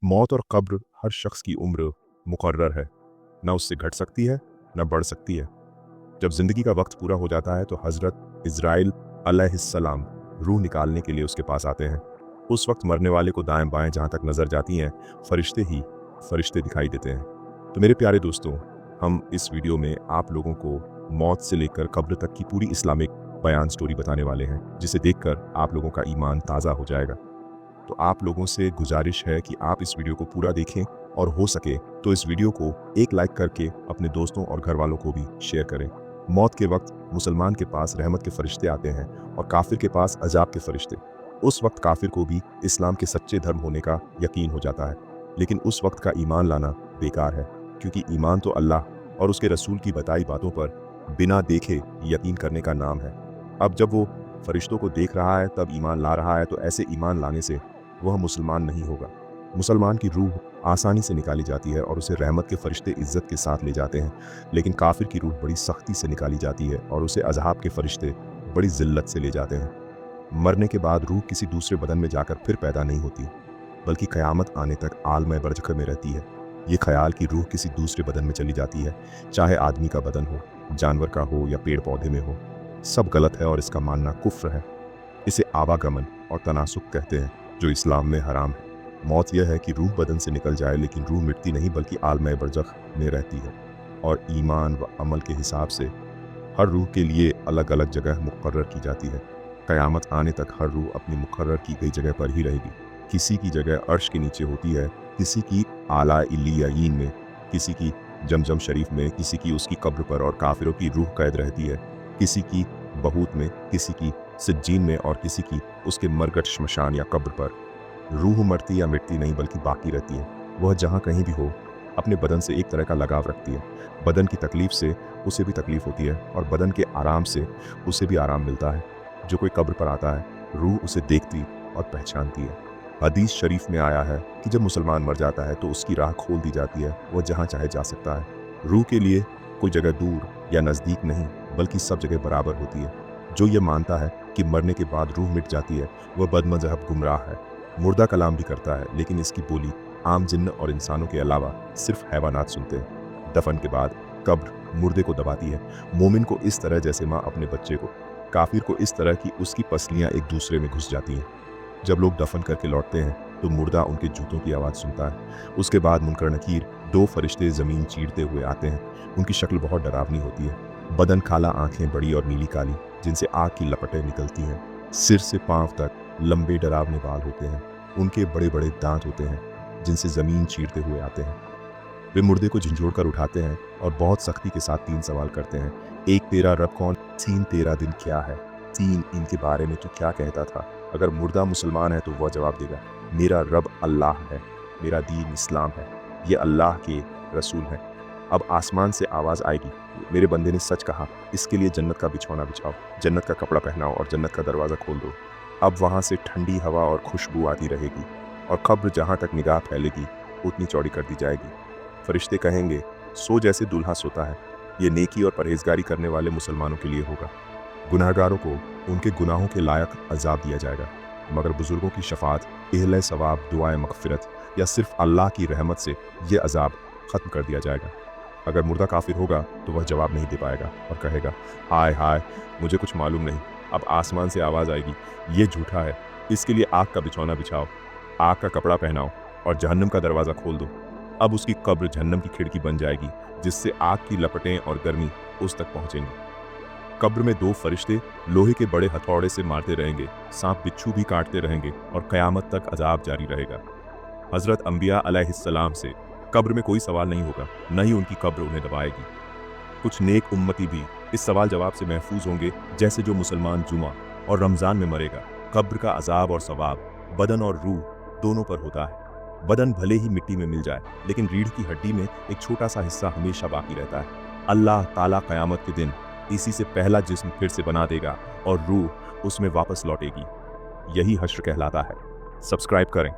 मौत और कब्र हर शख्स की उम्र मुकर्रर है, न उससे घट सकती है न बढ़ सकती है। जब ज़िंदगी का वक्त पूरा हो जाता है तो हज़रत इज़राइल अलैहिस्सलाम रूह निकालने के लिए उसके पास आते हैं। उस वक्त मरने वाले को दाएं बाएं जहाँ तक नज़र जाती हैं फरिश्ते ही फरिश्ते दिखाई देते हैं। तो मेरे प्यारे दोस्तों, हम इस वीडियो में आप लोगों को मौत से लेकर कब्र तक की पूरी इस्लामिक बयान स्टोरी बताने वाले हैं, जिसे देखकर आप लोगों का ईमान ताज़ा हो जाएगा। तो आप लोगों से गुजारिश है कि आप इस वीडियो को पूरा देखें और हो सके तो इस वीडियो को एक लाइक करके अपने दोस्तों और घर वालों को भी शेयर करें। मौत के वक्त मुसलमान के पास रहमत के फरिश्ते आते हैं और काफिर के पास अजाब के फरिश्ते। उस वक्त काफिर को भी इस्लाम के सच्चे धर्म होने का यकीन हो जाता है, लेकिन उस वक्त का ईमान लाना बेकार है, क्योंकि ईमान तो अल्लाह और उसके रसूल की बताई बातों पर बिना देखे यकीन करने का नाम है। अब जब वो फरिश्तों को देख रहा है तब ईमान ला रहा है, तो ऐसे ईमान लाने से वह मुसलमान नहीं होगा। मुसलमान की रूह आसानी से निकाली जाती है और उसे रहमत के फरिश्ते इज्जत के साथ ले जाते हैं, लेकिन काफिर की रूह बड़ी सख्ती से निकाली जाती है और उसे अज़ाब के फरिश्ते बड़ी जिल्लत से ले जाते हैं। मरने के बाद रूह किसी दूसरे बदन में जाकर फिर पैदा नहीं होती, बल्कि क़यामत आने तक आलम बरज़ख में रहती है। ये ख्याल कि रूह किसी दूसरे बदन में चली जाती है, चाहे आदमी का बदन हो, जानवर का हो या पेड़ पौधे में हो, सब गलत है और इसका मानना कुफ्र है। इसे आवागमन और तनासुक कहते हैं, जो इस्लाम में हराम है। मौत यह है कि रूह बदन से निकल जाए, लेकिन रूह मिटती नहीं बल्कि आलम बरज़ख में रहती है, और ईमान व अमल के हिसाब से हर रूह के लिए अलग अलग जगह मुकर्रर की जाती है। क़यामत आने तक हर रूह अपनी मुकर्रर की गई जगह पर ही रहेगी। किसी की जगह अर्श के नीचे होती है, किसी की आला इल्लियीन में, किसी की जमजम शरीफ में, किसी की उसकी कब्र पर, और काफिरों की रूह कैद रहती है किसी की बहूत में, किसी की सिज्जीन में, और किसी की उसके मरगट शमशान या कब्र पर। रूह मरती या मिटती नहीं बल्कि बाकी रहती है। वह जहाँ कहीं भी हो अपने बदन से एक तरह का लगाव रखती है। बदन की तकलीफ से उसे भी तकलीफ होती है और बदन के आराम से उसे भी आराम मिलता है। जो कोई कब्र पर आता है, रूह उसे देखती और पहचानती है। हदीस शरीफ में आया है कि जब मुसलमान मर जाता है तो उसकी राह खोल दी जाती है, वह जहाँ चाहे जा सकता है। रूह के लिए कोई जगह दूर या नज़दीक नहीं बल्कि सब जगह बराबर होती है। जो ये मानता है कि मरने के बाद रूह मिट जाती है, वह बदमज़हब गुमराह है। मुर्दा कलाम भी करता है, लेकिन इसकी बोली आम जिन्न और इंसानों के अलावा सिर्फ हैवानात सुनते हैं। दफन के बाद कब्र मुर्दे को दबाती है, मोमिन को इस तरह जैसे माँ अपने बच्चे को, काफिर को इस तरह कि उसकी पसलियाँ एक दूसरे में घुस जाती हैं। जब लोग दफन करके लौटते हैं तो मुर्दा उनके जूतों की आवाज़ सुनता है। उसके बाद मुनकर नकीर, दो फरिश्ते ज़मीन चीरते हुए आते हैं। उनकी शक्ल बहुत डरावनी होती है। बदन काला, आंखें बड़ी और नीली काली, जिनसे आग की लपटें निकलती हैं। सिर से पांव तक लंबे डरावने बाल होते हैं। उनके बड़े बड़े दांत होते हैं, जिनसे ज़मीन चीरते हुए आते हैं। वे मुर्दे को झंझोड़ कर उठाते हैं और बहुत सख्ती के साथ 3 सवाल करते हैं। 1, तेरा रब कौन? 3, तेरा दिन क्या है? 3, इनके बारे में तू क्या कहता था? अगर मुर्दा मुसलमान है तो वह जवाब देगा, मेरा रब अल्लाह है, मेरा दीन इस्लाम है, ये अल्लाह के रसूल हैं। अब आसमान से आवाज़ आएगी, मेरे बंदे ने सच कहा, इसके लिए जन्नत का बिछौना बिछाओ, जन्नत का कपड़ा पहनाओ और जन्नत का दरवाज़ा खोल दो। अब वहाँ से ठंडी हवा और खुशबू आती रहेगी और कब्र जहाँ तक निगाह फैलेगी उतनी चौड़ी कर दी जाएगी। फरिश्ते कहेंगे, सो जैसे दूल्हा सोता है। ये नेकी और परहेजगारी करने वाले मुसलमानों के लिए होगा। गुनाहगारों को उनके गुनाहों के लायक अजाब दिया जाएगा, मगर बुजुर्गों की शफात, एहले सवाब, दुआए मगफिरत या सिर्फ अल्लाह की रहमत से ये अजाब ख़त्म कर दिया जाएगा। अगर मुर्दा काफिर होगा तो वह जवाब नहीं दे पाएगा और कहेगा, हाय हाय, मुझे कुछ मालूम नहीं। अब आसमान से आवाज़ आएगी, ये झूठा है, इसके लिए आग का बिछौना बिछाओ, आग का कपड़ा पहनाओ और जहन्नम का दरवाज़ा खोल दो। अब उसकी कब्र जहन्नम की खिड़की बन जाएगी, जिससे आग की लपटें और गर्मी उस तक पहुँचेंगी। कब्र में 2 फरिश्ते लोहे के बड़े हथौड़े से मारते रहेंगे, सांप बिच्छू भी काटते रहेंगे और क़यामत तक अजाब जारी रहेगा। हज़रत अंबिया अलैहिस्सलाम से कब्र में कोई सवाल नहीं होगा, न ही उनकी कब्र उन्हें दबाएगी। कुछ नेक उम्मती भी इस सवाल जवाब से महफूज होंगे, जैसे जो मुसलमान जुमा और रमज़ान में मरेगा। कब्र का अजाब और सवाब बदन और रूह दोनों पर होता है। बदन भले ही मिट्टी में मिल जाए, लेकिन रीढ़ की हड्डी में एक छोटा सा हिस्सा हमेशा बाकी रहता है। अल्लाह ताला क़यामत के दिन इसी से पहला जिस्म फिर से बना देगा और रूह उसमें वापस लौटेगी। यही हश्र कहलाता है। सब्सक्राइब करें।